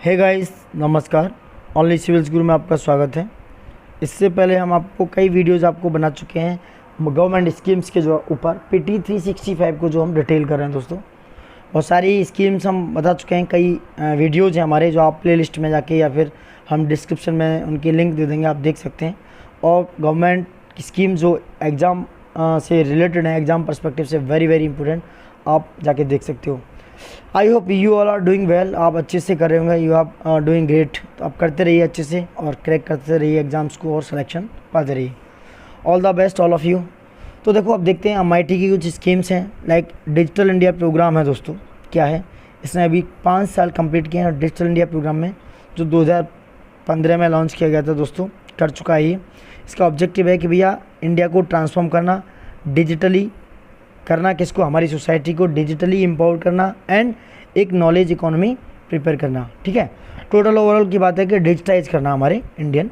Hey guys, नमस्कार। Only civils गुरु में आपका स्वागत है। इससे पहले हम आपको कई वीडियोस आपको बना चुके हैं गवर्नमेंट स्कीम्स के जो ऊपर PT 365 को जो हम डिटेल कर रहे हैं दोस्तों। बहुत सारी स्कीम्स हम बता चुके हैं, कई वीडियोज़ हैं हमारे जो आप प्लेलिस्ट में जाके या फिर हम डिस्क्रिप्शन में उनकी लिंक दे देंगे, आप देख सकते हैं। और गवर्नमेंट की स्कीम जो एग्ज़ाम से रिलेटेड है, एग्ज़ाम पर्सपेक्टिव से वेरी इंपॉर्टेंट, आप जाके देख सकते हो। I hope you all are doing well. आप अच्छे से कर रहे होंगे, यू आर डूइंग ग्रेट। तो आप करते रहिए अच्छे से और क्रैक करते रहिए एग्ज़ाम्स को और सिलेक्शन पाते रहिए। All the best all of you. तो देखो, अब देखते हैं MIT की कुछ स्कीम्स हैं। लाइक डिजिटल इंडिया प्रोग्राम है दोस्तों। क्या है, इसने अभी 5 साल कंप्लीट किए हैं डिजिटल इंडिया प्रोग्राम में, जो 2015 में लॉन्च किया गया था दोस्तों, कर चुका है ये। इसका ऑब्जेक्टिव है कि भैया इंडिया को ट्रांसफॉर्म करना, डिजिटली करना, किसको, हमारी सोसाइटी को डिजिटली एम्पावर करना एंड एक नॉलेज इकोनॉमी प्रिपेयर करना। ठीक है, टोटल ओवरऑल की बात है कि डिजिटाइज करना हमारे इंडियन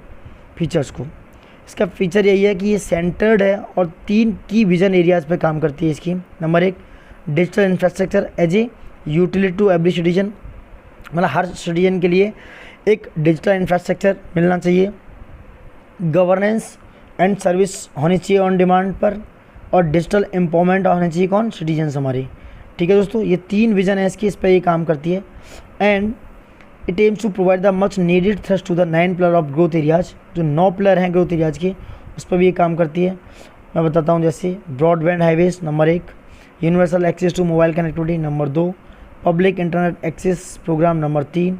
फीचर्स को। इसका फीचर यही है कि ये सेंटर्ड है और 3 की विजन एरियाज़ पे काम करती है scheme. Number 1, digital infrastructure as a utility to every citizen, मतलब हर सिटीजन के लिए एक डिजिटल इंफ्रास्ट्रक्चर मिलना चाहिए। गवर्नेंस एंड सर्विस होनी चाहिए ऑन डिमांड पर, और डिजिटल एम्पावरमेंट होनी चाहिए कौन, सिटीजन्स हमारे। ठीक है दोस्तों, ये 3 विजन है इसकी, इस पर ये काम करती है। And it aims to provide the much needed thrust to the 9 pillar of growth areas, जो 9 पिलर हैं ग्रोथ एरियाज के, उस पर भी ये काम करती है। मैं बताता हूँ, जैसे broadband highways number 1, universal access to mobile connectivity number 2, public internet access programme number 3,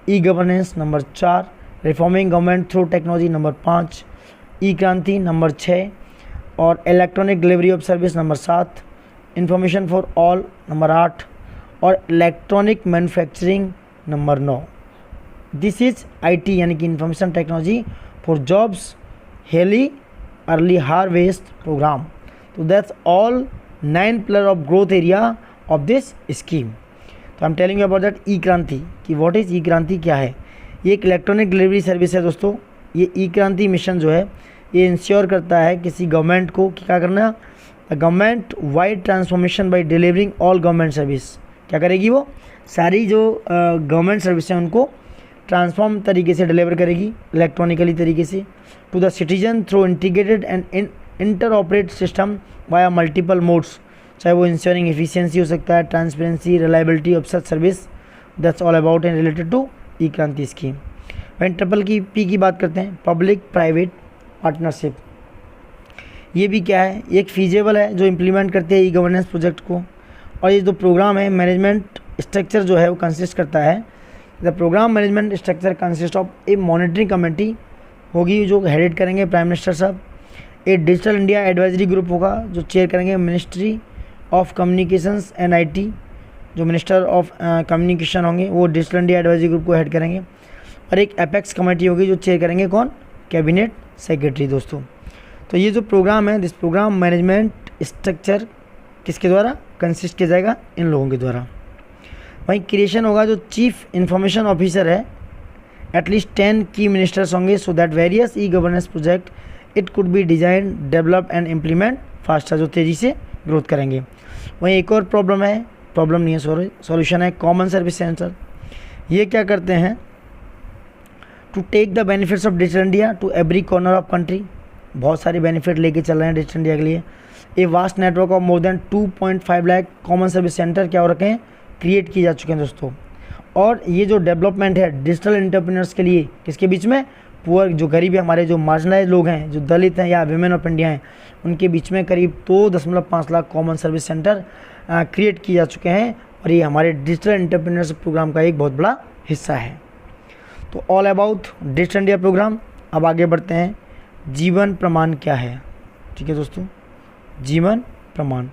e governance number 4, reforming government through technology number 5, e Kranti number 6, और electronic delivery of service number 7, information for all number 8, और electronic manufacturing number 9। This is IT यानी कि information technology for jobs हेली early harvest programme. तो that's all 9 pillar of growth area of this scheme. तो I am telling you about that E Kranti, कि what is ई क्रांति, क्या है। ये एक इलेक्ट्रॉनिक डिलीवरी सर्विस है दोस्तों। ये ई क्रांति मिशन जो है, ये इंश्योर करता है किसी गवर्नमेंट को कि क्या करना, the government wide transformation by delivering all government service. क्या करेगी वो, सारी जो गवर्नमेंट सर्विस हैं उनको ट्रांसफॉर्म तरीके से डिलीवर करेगी, इलेक्ट्रॉनिकली तरीके से, to the citizen through integrated and inter operate system via multiple modes. चाहे वो इंश्योरिंग एफिशिएंसी हो सकता है, transparency, reliability of such service. That's all about and related to E Kranti scheme. वहीं P की बात करते हैं, पब्लिक प्राइवेट पार्टनरशिप। ये भी क्या है, एक फीजेबल है जो इम्प्लीमेंट करते हैं ई गवर्नेंस प्रोजेक्ट को। और ये जो प्रोग्राम है, मैनेजमेंट स्ट्रक्चर जो है वो कंसिस्ट करता है, the programme management structure consist of a monitoring committee होगी जो हेडेड करेंगे प्राइम मिनिस्टर साहब। A digital India advisory group होगा जो चेयर करेंगे ministry of communications and IT, जो मिनिस्टर ऑफ कम्युनिकेशन होंगे वो डिजिटल इंडिया एडवाइजरी ग्रुप को हेड करेंगे। और एक एपेक्स कमेटी होगी जो चेयर करेंगे कौन, कैबिनेट सेक्रेटरी दोस्तों। तो ये जो प्रोग्राम है, दिस प्रोग्राम मैनेजमेंट स्ट्रक्चर किसके द्वारा कंसिस्ट किया जाएगा, इन लोगों के द्वारा। वहीं क्रिएशन होगा जो चीफ इंफॉर्मेशन ऑफिसर है, एटलीस्ट 10 की मिनिस्टर्स होंगे, so that various e governance project it could be design, develop and implement faster, जो तेज़ी से ग्रोथ करेंगे। वहीं एक और प्रॉब्लम नहीं है, सॉल्यूशन है कॉमन सर्विस सेंटर। ये क्या करते हैं, to take the benefits of digital India to every corner of country. बहुत सारे बेनिफिट लेके चल रहे हैं डिजिटल इंडिया के लिए। A vast network of more than 2.5 lakh common service centre क्या हो रखे हैं, क्रिएट किए जा चुके हैं दोस्तों। और ये जो डेवलपमेंट है डिजिटल एंटरप्रेन्योर्स के लिए, किसके बीच में, पुअर, जो गरीब है, हमारे जो मार्जिनलाइज लोग हैं, जो दलित हैं या विमेन ऑफ इंडिया हैं, उनके बीच में करीब 2.5 lakh common service centre create किए जा चुके हैं। और ये हमारे डिजिटल एंटरप्रेन्योरशिप प्रोग्राम का एक बहुत बड़ा हिस्सा है। तो all about digital India programme. अब आगे बढ़ते हैं, जीवन प्रमाण क्या है। ठीक है दोस्तों, जीवन प्रमाण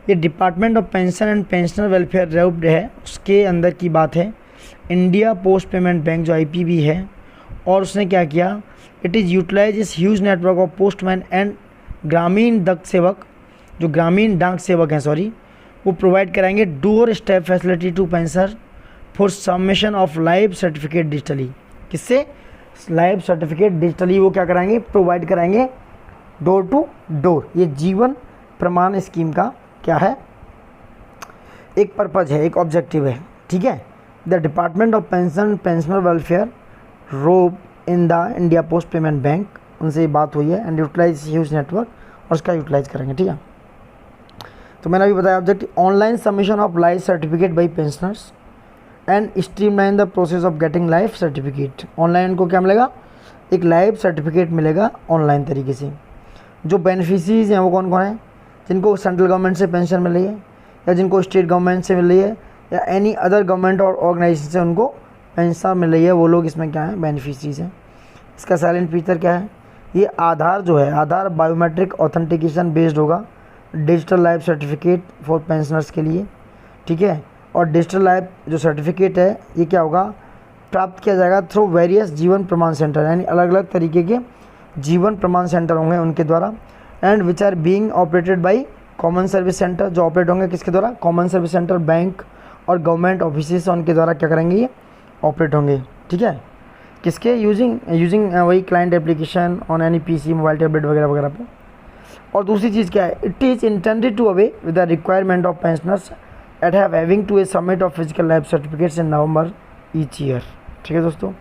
ये department of pension and pensioner welfare rape है, उसके अंदर की बात है। इंडिया पोस्ट पेमेंट बैंक जो IPB है, और उसने क्या किया, इट इज़ यूटिलाइज इस huge network of postman and ग्रामीण डाक सेवक, जो ग्रामीण डाक सेवक हैं वो प्रोवाइड कराएंगे doorstep facility to pensioner for submission of life certificate digitally. किससे, लाइफ सर्टिफिकेट डिजिटली वो क्या कराएंगे, प्रोवाइड कराएंगे डोर टू डोर। ये जीवन प्रमाण स्कीम का क्या है, एक पर्पज़ है, एक ऑब्जेक्टिव है। ठीक है, the department of pensioner welfare rope in the India post payment bank, उनसे ये बात हुई है, एंड यूटिलाइज ह्यूज नेटवर्क, और उसका यूटिलाइज करेंगे। ठीक है, तो मैंने अभी बताया objective online submission of life certificate by pensioners and streamline the process of getting life certificate. Online को क्या मिलेगा, एक लाइफ सर्टिफिकेट मिलेगा ऑनलाइन तरीके से। जो बेनिफिशरीज हैं वो कौन कौन है, जिनको सेंट्रल गवर्नमेंट से पेंशन मिल रही है, या जिनको स्टेट गवर्नमेंट से मिल रही है, या एनी अदर गवर्नमेंट और ऑर्गेनाइजेशन से उनको पेंशन मिल रही है, वो लोग इसमें क्या है, बेनिफिशरीज हैं। इसका साइलेंट फीचर क्या है, ये आधार जो है, आधार बायोमेट्रिक ऑथेंटिकेशन बेस्ड होगा, digital life certificate for pensioners के लिए। ठीक है, और डिजिटल लाइफ जो सर्टिफिकेट है ये क्या होगा, प्राप्त किया जाएगा थ्रू वेरियस जीवन प्रमाण सेंटर, यानी अलग अलग तरीके के जीवन प्रमाण सेंटर होंगे उनके द्वारा, and which are being operated by common service centre, जो ऑपरेट होंगे किसके द्वारा, कॉमन सर्विस सेंटर, बैंक और गवर्नमेंट ऑफिस उनके द्वारा क्या करेंगे, ये ऑपरेट होंगे। ठीक है, किसके यूजिंग वही client application on any PC, mobile, tablet वगैरह वगैरह पे। और दूसरी चीज़ क्या है, it is intended to away with the requirement of pensioners at having to a submit of physical life certificates in November each year. ठीक है दोस्तों,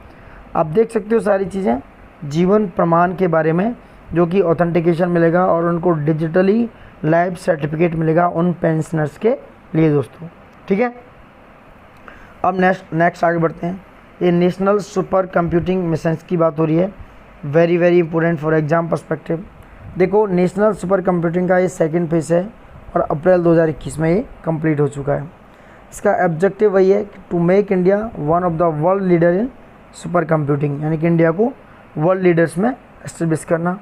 आप देख सकते हो सारी चीज़ें जीवन प्रमाण के बारे में, जो कि ऑथेंटिकेशन मिलेगा और उनको डिजिटली लाइफ सर्टिफिकेट मिलेगा उन पेंशनर्स के लिए दोस्तों। ठीक है, अब नेक्स्ट आगे बढ़ते हैं। ये नेशनल सुपर कंप्यूटिंग मिशन की बात हो रही है, very very important for exam perspective. देखो, नेशनल सुपर कंप्यूटिंग का ये सेकंड फेज है और अप्रैल 2021 में ये कंप्लीट हो चुका है। इसका ऑब्जेक्टिव वही है to make India one of the world leader in super computing, यानी कि इंडिया को वर्ल्ड लीडर्स में एस्टेब्लिश करना,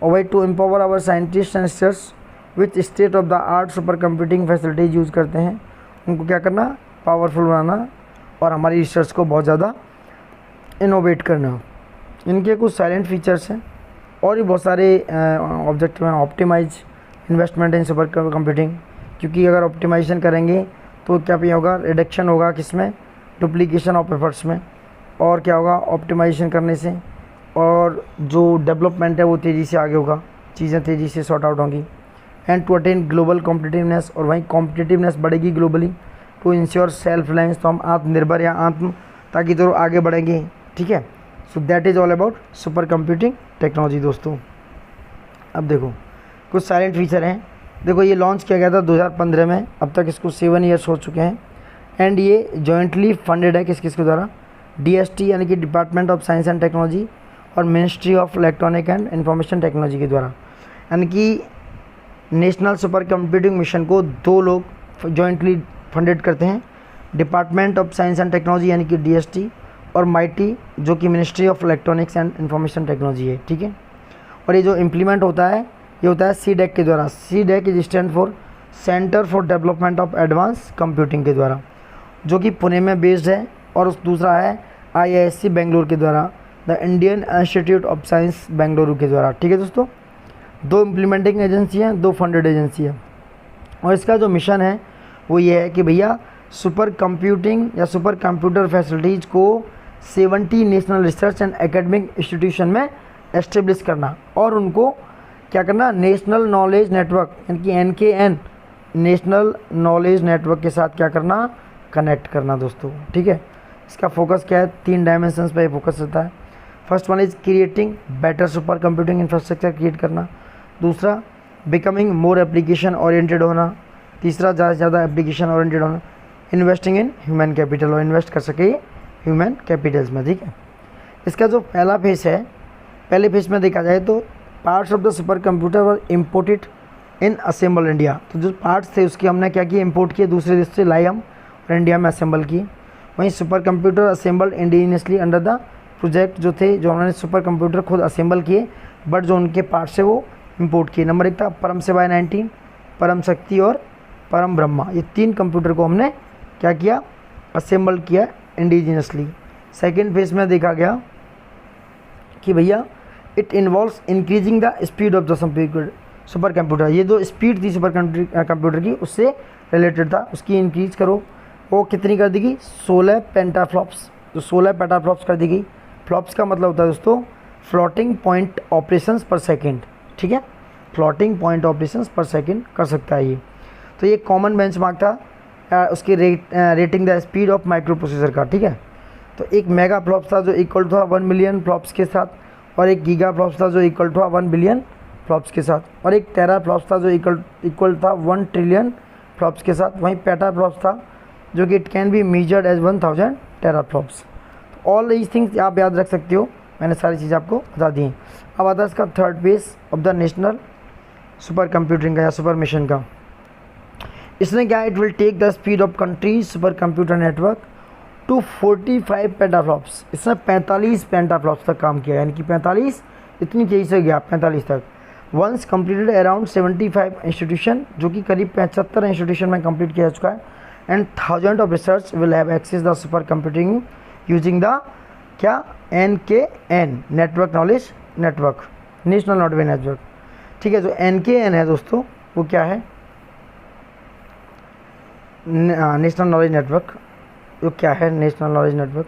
और वही to empower our scientist and research with state of the art super computing facilities use करते हैं, उनको क्या करना, पावरफुल बनाना और हमारी रिसर्च को बहुत ज़्यादा इनोवेट करना। इनके कुछ साइलेंट फीचर्स हैं और भी बहुत सारे ऑब्जेक्टिव हैं। Optimise investment in super computing, क्योंकि अगर ऑप्टिमाइजेशन करेंगे तो क्या भी होगा, रिडक्शन होगा किसमें, डुप्लीकेशन ऑफ एफर्ट्स में, और क्या होगा ऑप्टिमाइजेशन करने से, और जो डेवलपमेंट है वो तेज़ी से आगे होगा, चीज़ें तेज़ी से सॉर्ट आउट होंगी। And to attain global competitiveness, और वहीं कॉम्पिटिटिवनेस बढ़ेगी globally, to ensure self reliance, तो हम आत्मनिर्भर या आत्म ताकि तो आगे बढ़ेंगे। ठीक है, so that is all about super computing technology दोस्तों। अब देखो कुछ साइलेंट फीचर हैं। देखो, ये लॉन्च किया गया था 2015 में, अब तक इसको 7 ईयर्स हो चुके हैं, एंड ये जॉइंटली फंडेड है किसके द्वारा, DST यानी कि department of science and technology और ministry of electronic and information technology के द्वारा। यानी कि नेशनल सुपर कंप्यूटिंग मिशन को 2 लोग जॉइंटली फंडेड करते हैं, department of science and technology यानी कि DST, और MIT जो कि ministry of electronics and information technology है। ठीक है, और ये जो इम्प्लीमेंट होता है ये होता है CDAC के द्वारा। CDAC is stand for centre for development of advance computing के द्वारा, जो कि पुणे में बेस्ड है, और उस दूसरा है IISc बेंगलोर के द्वारा, the Indian institute of science Bengaluru के द्वारा। ठीक है दोस्तों, 2 इम्प्लीमेंटिंग एजेंसी हैं, 2 फंडेड एजेंसी है, और इसका जो मिशन है वो ये है कि भैया सुपर कंप्यूटिंग या सुपर कंप्यूटर फैसिलिटीज़ को 70 national research and academic institution में एस्टेब्लिश करना, और उनको क्या करना, नेशनल नॉलेज नेटवर्क यानी कि NKN नेशनल नॉलेज नेटवर्क के साथ क्या करना, कनेक्ट करना दोस्तों। ठीक है, इसका फोकस क्या है, 3 डायमेंशंस पे फोकस रहता है। First one is creating better super computing infrastructure create करना, दूसरा बिकमिंग मोर एप्लीकेशन ओरिएंटेड होना, तीसरा ज़्यादा से ज़्यादा एप्लीकेशन ओरिएंटेड होना, इन्वेस्टिंग इन ह्यूमन कैपिटल, और इन्वेस्ट कर सके ह्यूमन कैपिटल्स में। ठीक है, इसका जो पहला फेज है, पहले फेज में देखा जाए तो parts of the super computer were imported in assemble India, तो जो पार्ट्स थे उसके हमने क्या किया, इंपोर्ट किए दूसरे देश से, लाई हम और इंडिया में असेंबल किए। वहीं super computer assembled indigenously under the project, जो थे जो हमने सुपर कंप्यूटर खुद असेंबल किए, बट जो उनके पार्ट्स है वो इंपोर्ट किए। नंबर 1 था परम सेवाएं 19, परम शक्ति और परम ब्रह्मा, ये 3 कंप्यूटर को हमने क्या किया, असेंबल किया इंडिजिनियसली। सेकेंड फेज में देखा गया कि भैया it involves increasing the speed of the super computer, ये जो स्पीड थी सुपर कंप्यूटर की उससे रिलेटेड था, उसकी इंक्रीज करो। वो कितनी कर दी गई, 16 पेंटाफ्लॉप्स, जो 16 पेटाफ्लॉप्स कर दी गई। फ्लॉप्स का मतलब होता है दोस्तों फ्लोटिंग पॉइंट ऑपरेशंस पर सेकेंड। ठीक है, फ्लोटिंग पॉइंट ऑपरेशंस पर सेकेंड कर सकता है ये। तो ये कॉमन बेंचमार्क था उसकी rating the speed of micro processor का, ठीक है। तो एक मेगा फ्लॉप्स था जो इक्वल था 1 मिलियन फ्लॉप्स के साथ, और एक गीगा फ्लॉप्स था जो इक्वल था 1 बिलियन फ्लॉप्स के साथ, और एक टेरा फ्लॉप्स था जो इक्वल था 1 ट्रिलियन फ्लॉप्स के साथ। वहीं पेटा फ्लॉप्स था जो कि it can be measured as 1000 teraflops. All these things आप याद रख सकते हो, मैंने सारी चीज़ें आपको बता दी हैं। अब आता है इसका third page of the national super computing का या सुपर मिशन का। इसने क्या, it will take the speed of country's super computer network to 45 petaflops. इसने 45 पेटाफ्लॉप्स तक काम किया, यानी कि 45 इतनी तेज़ी से गया 45 तक। वंस कंप्लीटेड अराउंड 75 इंस्टीट्यूशन, जो कि करीब 75 इंस्टीट्यूशन में कंप्लीट किया जा चुका है। And thousand of research will have access the super computing using the क्या NKN network knowledge network, national knowledge network, ठीक है। जो NKN है दोस्तों वो क्या है, नेशनल नॉलेज नेटवर्क। वो क्या है नेशनल नॉलेज नेटवर्क,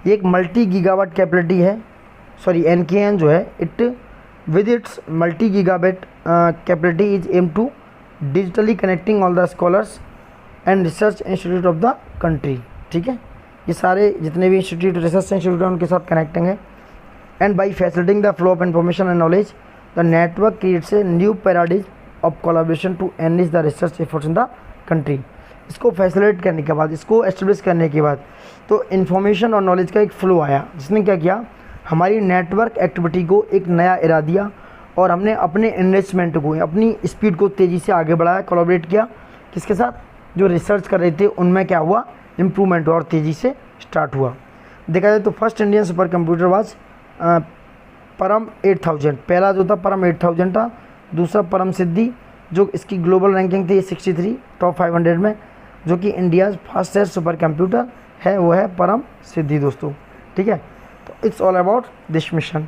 ये एक मल्टी गीगावाट कैपेसिटी है। सॉरी, NKN जो है it with its multi gigawatt capacity is aim to digitally connecting all the scholars and research institute of the country, ठीक है। ये सारे जितने भी इंस्टीट्यूट रिसर्च इंस्टीट्यूट हैं उनके साथ कनेक्टिंग है। And by facilitating the flow of information and knowledge the network creates a new paradigm of collaboration to enrich the research efforts in the country. इसको फैसिलिटेट करने के बाद, इसको एस्टेब्लिश करने के बाद तो इन्फॉर्मेशन और नॉलेज का एक फ्लो आया, जिसने क्या किया, हमारी नेटवर्क एक्टिविटी को एक नया इरा दिया, और हमने अपने इन्वेस्टमेंट को, अपनी स्पीड को तेज़ी से आगे बढ़ाया, कोलैबोरेट किया। किसके साथ, जो रिसर्च कर रहे थे उनमें क्या हुआ, इम्प्रूवमेंट हुआ और तेज़ी से स्टार्ट हुआ। देखा जाए तो first Indian super computer was परम 8000। पहला जो था परम 8000 था, दूसरा परम सिद्धि, जो इसकी ग्लोबल रैंकिंग थी 63 टॉप 500 में, जो कि इंडियाज़ फास्टेस्ट सुपर कंप्यूटर है, वो है परम सिद्धि दोस्तों, ठीक है। तो it's all about this mission.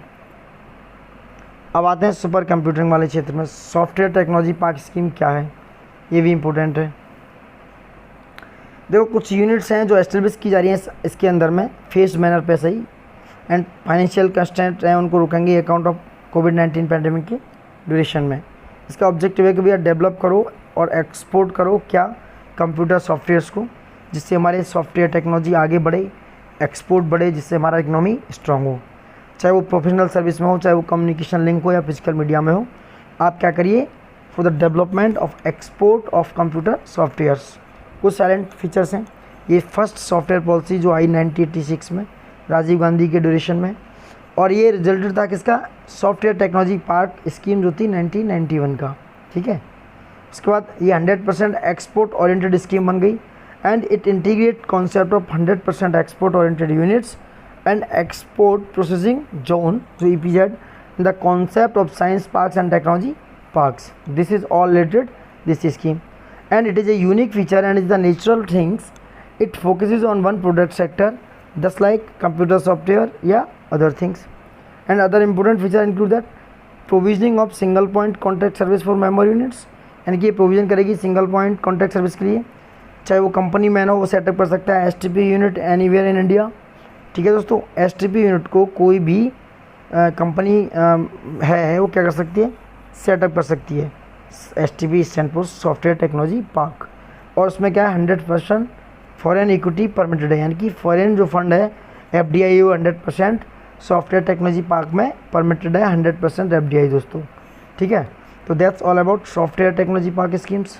अब आते हैं सुपर कंप्यूटिंग वाले क्षेत्र में। सॉफ्टवेयर टेक्नोलॉजी पार्क स्कीम क्या है, ये भी इम्पोर्टेंट है। देखो कुछ यूनिट्स हैं जो एस्टेब्लिश की जा रही हैं इसके अंदर में फेस्ड मैनर पे सही, एंड फाइनेंशियल कंस्ट्रेंट हैं उनको रोकेंगे अकाउंट ऑफ कोविड-19 पैंडेमिक की ड्यूरेशन में। इसका ऑब्जेक्टिव है कि भैया डेवलप करो और एक्सपोर्ट करो क्या, कंप्यूटर सॉफ्टवेयर्स को, जिससे हमारे सॉफ्टवेयर टेक्नोलॉजी आगे बढ़े, एक्सपोर्ट बढ़े, जिससे हमारा इकोनॉमी स्ट्रांग हो। चाहे वो प्रोफेशनल सर्विस में हो, चाहे वो कम्युनिकेशन लिंक हो या फिजिकल मीडिया में हो, आप क्या करिए, for the development of export of computer softwares. कुछ साइलेंट फीचर्स हैं। ये फर्स्ट सॉफ्टवेयर पॉलिसी जो आई 1986 में राजीव गांधी के ड्यूरेशन में, और ये रिजल्टेड था किसका, सॉफ्टवेयर टेक्नोलॉजी पार्क स्कीम जो थी 1991 का, ठीक है। उसके बाद ये 100% एक्सपोर्ट ओरिएंटेड स्कीम बन गई, and it integrate concept of 100% export oriented units and export processing zone जो EPZ, the concept of science parks and technology parks. This is all related this scheme, and it is a unique feature and is the natural things. It focuses on one product sector, just like computer software yeah other things. And other important feature include that provisioning of single point contact service for member units, यानी कि ये provision करेगी single point contact service के लिए, चाहे वो company man हो वो सेटअप कर सकता है STP unit anywhere in India, ठीक है दोस्तों। STP यूनिट को कोई भी कंपनी है वो क्या कर सकती है, सेटअप कर सकती है। STP stand for software technology park, और उसमें क्या है 100% फॉरेन इक्विटी परमिटेड है, यानी कि फॉरेन जो फंड है FDI वो 100% सॉफ्टवेयर टेक्नोलॉजी पार्क में परमिटेड है, 100% FDI दोस्तों, ठीक है। तो that's all about software technology park schemes.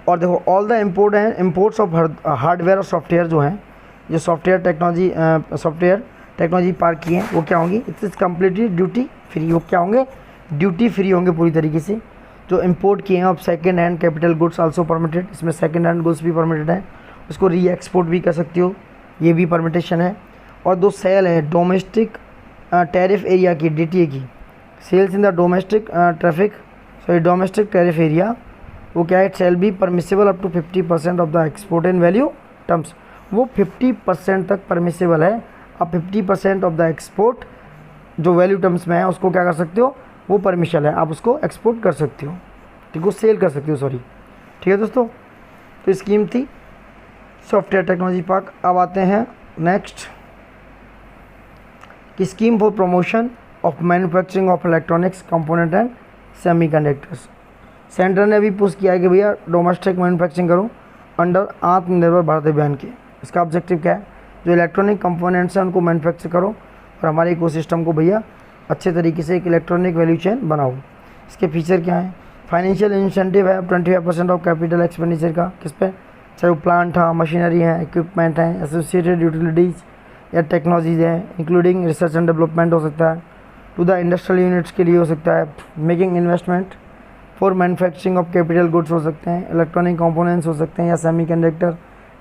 और देखो all the imports of hardware और सॉफ्टवेयर जो हैं, जो सॉफ्टवेयर टेक्नोलॉजी पार्क की हैं वो क्या होंगी, it's is completely duty free. वो क्या होंगे, ड्यूटी फ्री होंगे पूरी तरीके से। जो इंपोर्ट किए हैं अब second hand capital goods also permitted, इसमें सेकेंड हैंड गुड्स भी परमिटेड है, उसको री एक्सपोर्ट भी कर सकती हो, ये भी परमिटेशन है। और दो सेल है डोमेस्टिक टैरिफ एरिया की DTA की, sales in the domestic domestic tariff area, वो क्या है, it shall be permissible up to 50% of the export in value terms. वो 50% तक परमिसेबल है, अब 50% ऑफ द एक्सपोर्ट जो वैल्यू टर्म्स में है उसको क्या कर सकते हो, वो परमिशन है, आप उसको एक्सपोर्ट कर सकते हो, ठीक है, सेल कर सकते हो, सॉरी, ठीक है दोस्तों। तो स्कीम थी सॉफ्टवेयर टेक्नोलॉजी पार्क। अब आते हैं नेक्स्ट की scheme for promotion of manufacturing of electronics component and semiconductors. Centre ने भी पुश किया है कि भैया डोमेस्टिक मैन्युफैक्चरिंग करो, अंडर आत्मनिर्भर भारत अभियान के। इसका ऑब्जेक्टिव क्या है, जो इलेक्ट्रॉनिक कंपोनेंट्स हैं उनको मैन्युफैक्चर करो और हमारे इकोसिस्टम को भैया अच्छे तरीके से एक इलेक्ट्रॉनिक वैल्यू चेन बनाओ। इसके फीचर क्या हैं, फाइनेंशियल इंसेंटिव है 25% ऑफ कैपिटल एक्सपेंडिचर का, किस पे, चाहे वो प्लांट है, मशीनरी है, इक्विपमेंट है, एसोसिएटेड यूटिलिटीज़ या टेक्नोलॉजीज है, इंक्लूडिंग रिसर्च एंड डेवलपमेंट हो सकता है, टू द इंडस्ट्रियल यूनिट्स के लिए हो सकता है, making investment for manufacturing of capital goods हो सकते हैं, इलेक्ट्रॉनिक कंपोनेंट्स हो सकते हैं या सेमीकंडक्टर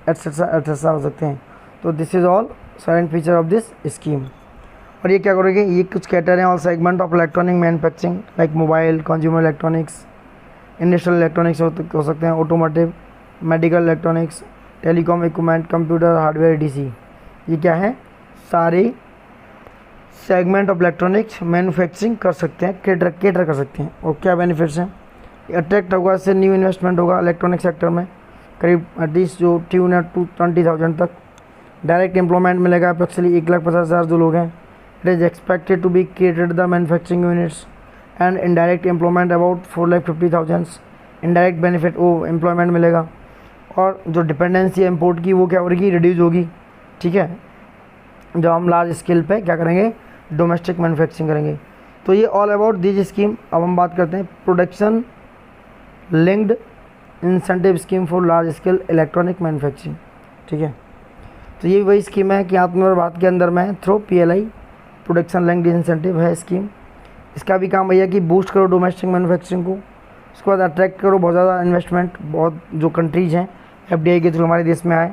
एटसेट्रा हो सकते हैं। तो this is all silent feature of this scheme. और ये क्या करोगे, ये कुछ कैटर हैं all segment of electronic manufacturing like mobile, consumer electronics, industrial electronics हो सकते हैं, automotive, medical electronics, telecom equipment, computer hardware DC. ये क्या है, सारे सेगमेंट ऑफ इलेक्ट्रॉनिक्स मैन्युफैक्चरिंग कर सकते हैं, केटर कर सकते हैं। और क्या बेनिफिट्स हैं, अट्रैक्ट होगा, इससे न्यू इन्वेस्टमेंट होगा इलेक्ट्रॉनिक सेक्टर में करीब एटलीस्ट जो ट्यून है 20,000 तक। डायरेक्ट एम्प्लॉयमेंट मिलेगा अप्रोक्सीमेटली 1,50,000 जो लोग हैं। It is expected to be created the manufacturing units and indirect employment about 4,50,000। Indirect benefit वो एम्प्लॉयमेंट मिलेगा और जो डिपेंडेंसी है इम्पोर्ट की वो क्या होगी, रिड्यूस होगी। ठीक है, जब हम लार्ज स्केल पे क्या करेंगे, डोमेस्टिक मैन्युफैक्चरिंग करेंगे। तो ये ऑल अबाउट दिस स्कीम। अब हम बात करते हैं production linked incentive scheme for large scale electronic manufacturing. ठीक है, तो ये वही स्कीम है कि आत्मनिर्भर भारत के अंदर में through PLI production linked incentive है स्कीम। इसका भी काम भैया कि बूस्ट करो डोमेस्टिक मैन्युफैक्चरिंग को, उसके बाद अट्रैक्ट करो बहुत ज़्यादा इन्वेस्टमेंट, बहुत जो कंट्रीज़ हैं FDI के थ्रू हमारे देश में आए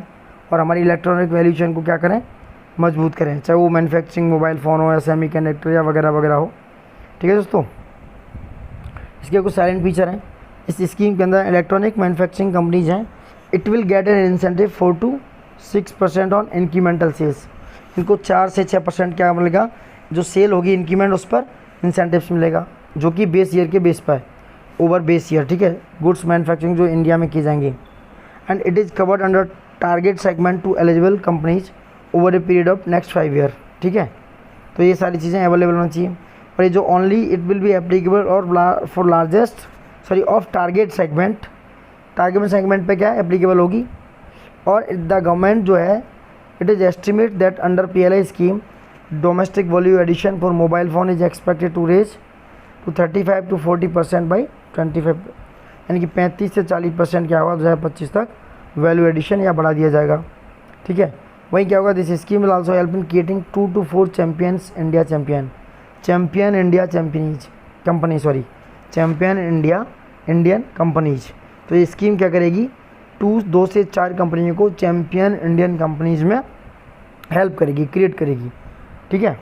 और हमारी इलेक्ट्रॉनिक वैल्यू चेन को क्या करें, मजबूत करें, चाहे वो मैन्युफैक्चरिंग मोबाइल फ़ोन हो या सेमीकंडक्टर या वगैरह वगैरह हो। ठीक है दोस्तों, इसके कुछ साइलेंट फीचर हैं इस स्कीम के अंदर। इलेक्ट्रॉनिक मैन्युफैक्चरिंग कंपनीज हैं, it will get an incentive 4 to 6% on incremental sales. इनको 4 से 6% क्या मिलेगा, जो सेल होगी इंक्रीमेंट उस पर इंसेंटिव्स मिलेगा, जो कि बेस ईयर के बेस पर है, ओवर बेस ईयर। ठीक है, गुड्स मैन्युफैक्चरिंग जो इंडिया में की जाएंगी। And it is covered under target segment to eligible companies over a period of next 5 year. ठीक है, तो ये सारी चीज़ें अवेलेबल होनी चाहिए। और ये जो only it will be applicable और for largest of target segment पे क्या एप्लीकेबल होगी। और द गवर्नमेंट जो है, it is estimate that under PLI scheme domestic value addition for mobile phone is expected to raise to 35 to 40% by 25, यानी कि 35 से 40% क्या होगा 2025 तक वैल्यू एडिशन या बढ़ा दिया जाएगा। ठीक है, वहीं क्या होगा, this scheme will also help in creating 2 to 4 champions India Indian companies. तो ये स्कीम क्या करेगी, 2 से 4 कंपनियों को चैम्पियन इंडियन कंपनीज में हेल्प करेगी, क्रिएट करेगी। ठीक है,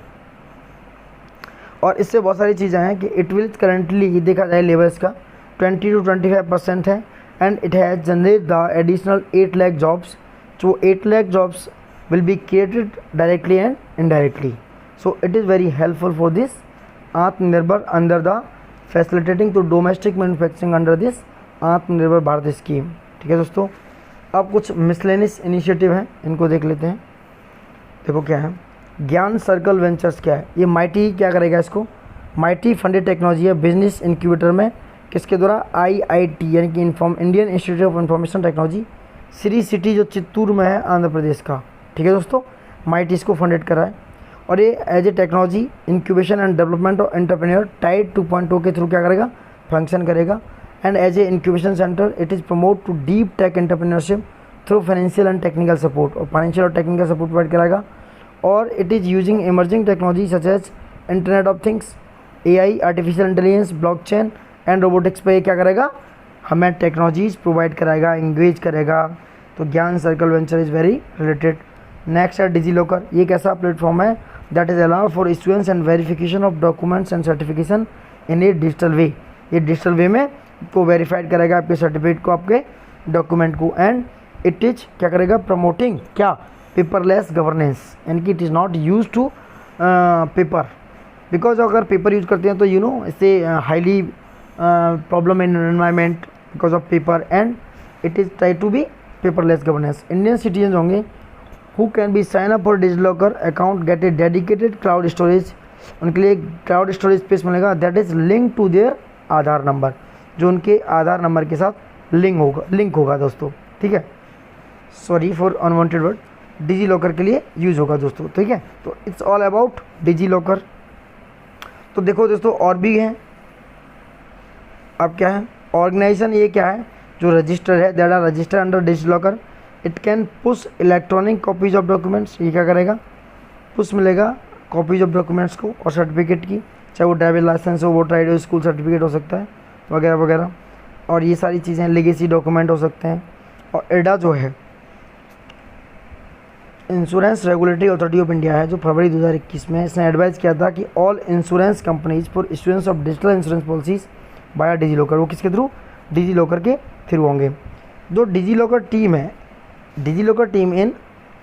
और इससे बहुत सारी चीज़ें हैं कि इट विल करंटली देखा जाए लेवल्स का 20 to 25% है and it has generate the additional 8 lakh jobs. जो 8 lakh jobs will be created directly and indirectly. So it is very helpful for this Atmanirbhar under the facilitating to domestic manufacturing under this Atmanirbhar Bharat scheme. ठीक है दोस्तों, अब कुछ miscellaneous initiative हैं, इनको देख लेते हैं। देखो क्या है, ज्ञान सर्कल वेंचर्स क्या है, ये माइटी क्या करेगा, इसको माइटी फंडेड टेक्नोलॉजी है बिजनेस इंक्यूबेटर में, किसके द्वारा, IIT यानी कि Indian institute of information technology, Shri city जो चित्तूर में है आंध्र प्रदेश का। ठीक है दोस्तों, माइटी इसको फंडेड करा है और ये as a technology incubation and development of entrepreneur TIDE 2.0 के थ्रू क्या करेगा, फंक्शन करेगा। And as a incubation centre it is promote to deep tech entrepreneurship through financial and technical support, और फाइनेंशियल और टेक्निकल सपोर्ट प्रोवाइड कराएगा। और it is using emerging technology such as internet of things, AI, artificial intelligence, blockchain and robotics पे क्या करेगा, हमें technologies provide कराएगा, engage करेगा। तो Gyan circle venture is very related. Next है डिजीलॉकर, ये कैसा प्लेटफॉर्म है, that is allow for issuance and verification of documents and certification in a digital way. ये डिजिटल वे में तो वेरीफाइड करेगा आपके सर्टिफिकेट को, आपके डॉक्यूमेंट को। एंड इट इज क्या करेगा, प्रमोटिंग क्या, पेपरलेस गवर्नेंस, यानी कि it is not use to paper, because अगर पेपर यूज करते हैं तो यू नो इससे highly problem in environment because of paper, and it is try to be paperless governance. Indian citizen होंगे who can be sign up for DigiLocker account get a dedicated cloud storage, उनके लिए cloud storage space मिलेगा that is link to their Aadhaar number, जो उनके आधार number के साथ link होगा दोस्तों। ठीक है, sorry for unwanted word, DigiLocker के लिए यूज़ होगा दोस्तों, ठीक है। तो it's all about DigiLocker. तो देखो दोस्तों और भी हैं, अब क्या है ऑर्गेनाइजेशन, ये क्या है जो रजिस्टर है, that are register under DigiLocker, it can push electronic copies of documents. ये क्या करेगा, पुश मिलेगा कॉपीज ऑफ डॉक्यूमेंट्स को और सर्टिफिकेट की, चाहे वो ड्राइविंग लाइसेंस हो, वोटर आईडी हो, स्कूल सर्टिफिकेट हो सकता है वगैरह वगैरह, और ये सारी चीज़ें लेगेसी डॉक्यूमेंट हो सकते हैं। और एडा जो है insurance regulatory authority of India है, जो फरवरी 2021 में इसने एडवाइस किया था कि all insurance companies for issuance of digital insurance policies via DigiLocker, वो किसके थ्रू, डिजी लॉकर के थ्रू होंगे। जो डिजी लॉकर टीम है, DigiLocker team in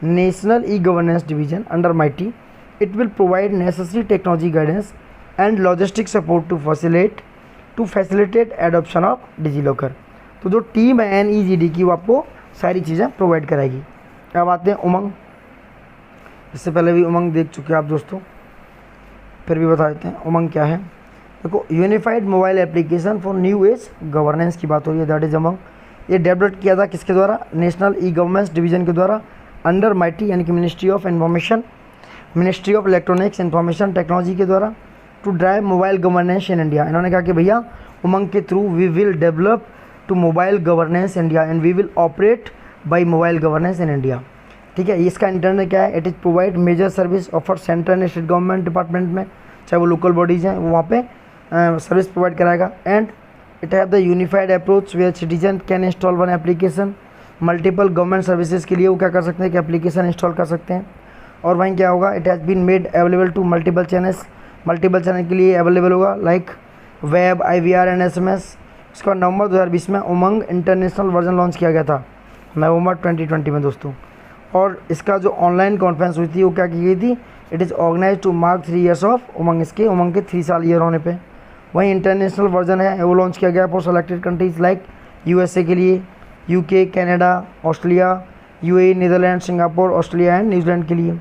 national e governance division under MeitY, it will provide necessary technology guidance and logistic support to facilitate adoption of DigiLocker. तो जो team है NEGD की, वो आपको सारी चीज़ें प्रोवाइड कराएगी। अब आते हैं उमंग, इससे पहले भी उमंग देख चुके हैं आप दोस्तों, फिर भी बता देते हैं उमंग क्या है। देखो unified mobile application for new age governance की बात हो रही है, दैट इज उमंग। ये डेवलप किया था किसके द्वारा, नेशनल ई गवर्नेंस डिवीजन के द्वारा अंडर माइटी यानी कि ministry of information, ministry of electronics information technology के द्वारा, to drive mobile governance in India. इन्होंने कहा कि भैया उमंग के through we will develop to mobile governance India and we will operate by mobile governance in India, ठीक है। इसका इंटरनेट क्या है, it is provide major service offer central and state government department में, चाहे वो लोकल बॉडीज़ हैं वो वहाँ पे सर्विस प्रोवाइड कराएगा। And it have the unified approach where citizen can install one application, multiple government services के लिए वो क्या कर सकते हैं कि एप्लीकेशन इंस्टॉल कर सकते हैं। और वहीं क्या होगा, it has been made available to multiple channels, multiple channel के लिए अवेलेबल होगा like web, IVR and SMS। इसका नवंबर 2020 में उमंग इंटरनेशनल वर्जन लॉन्च किया गया था, नवंबर 2020 में दोस्तों। और इसका जो ऑनलाइन कॉन्फ्रेंस हुई थी वो क्या की गई थी, it is organise to mark 3 years of Umang, इसके उमंग के 3 साल ईयर होने पे। वहीं इंटरनेशनल वर्जन है वो लॉन्च किया गया for selected countries like USA के लिए, UK, Canada, Australia, UAE, Netherland, Singapore, Australia and New Zealand के लिए।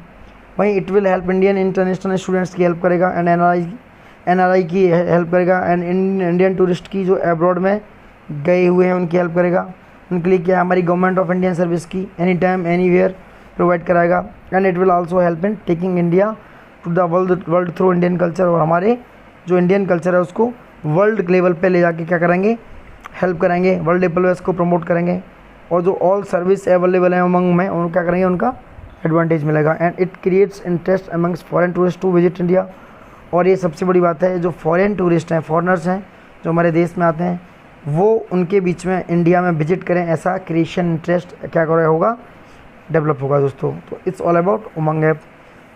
वहीं it will help Indian international students की हेल्प करेगा एंड NRI की हेल्प करेगा एंड इंडियन टूरिस्ट की जो एब्रॉड में गए हुए हैं उनकी हेल्प करेगा। उनके लिए क्या हमारी गवर्नमेंट ऑफ इंडियन सर्विस की एनी टाइम एनीवेयर प्रोवाइड कराएगा। And it will also help in taking India to the world through Indian culture, और हमारे जो इंडियन कल्चर है उसको वर्ल्ड लेवल पे ले जाके क्या करेंगे, हेल्प करेंगे, वर्ल्ड लेवल पे इसको प्रमोट करेंगे। और जो ऑल सर्विस अवेलेबल है उमंग में उनको क्या करेंगे, उनका एडवांटेज मिलेगा। And it creates interest amongst foreign tourist to visit India. और ये सबसे बड़ी बात है, जो फॉरेन टूरिस्ट हैं, फॉरेनर्स हैं जो हमारे देश में आते हैं, वो उनके बीच में इंडिया में विजिट करें, ऐसा क्रिएशन इंटरेस्ट क्या कर रहा होगा, डेवलप होगा दोस्तों। तो it's all about Umang app.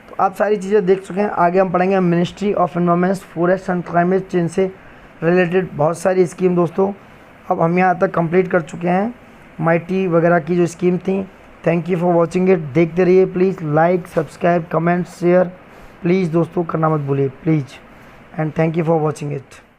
तो आप सारी चीज़ें देख चुके हैं, आगे हम पढ़ेंगे ministry of environment, forest and climate change से रिलेटेड बहुत सारी स्कीम दोस्तों। अब हम यहाँ तक कंप्लीट कर चुके हैं माइटी वगैरह की जो स्कीम थी। Thank you for watching it, देखते रहिए please, like, subscribe, comment, share please दोस्तों करना मत भूलिए please. And thank you for watching it.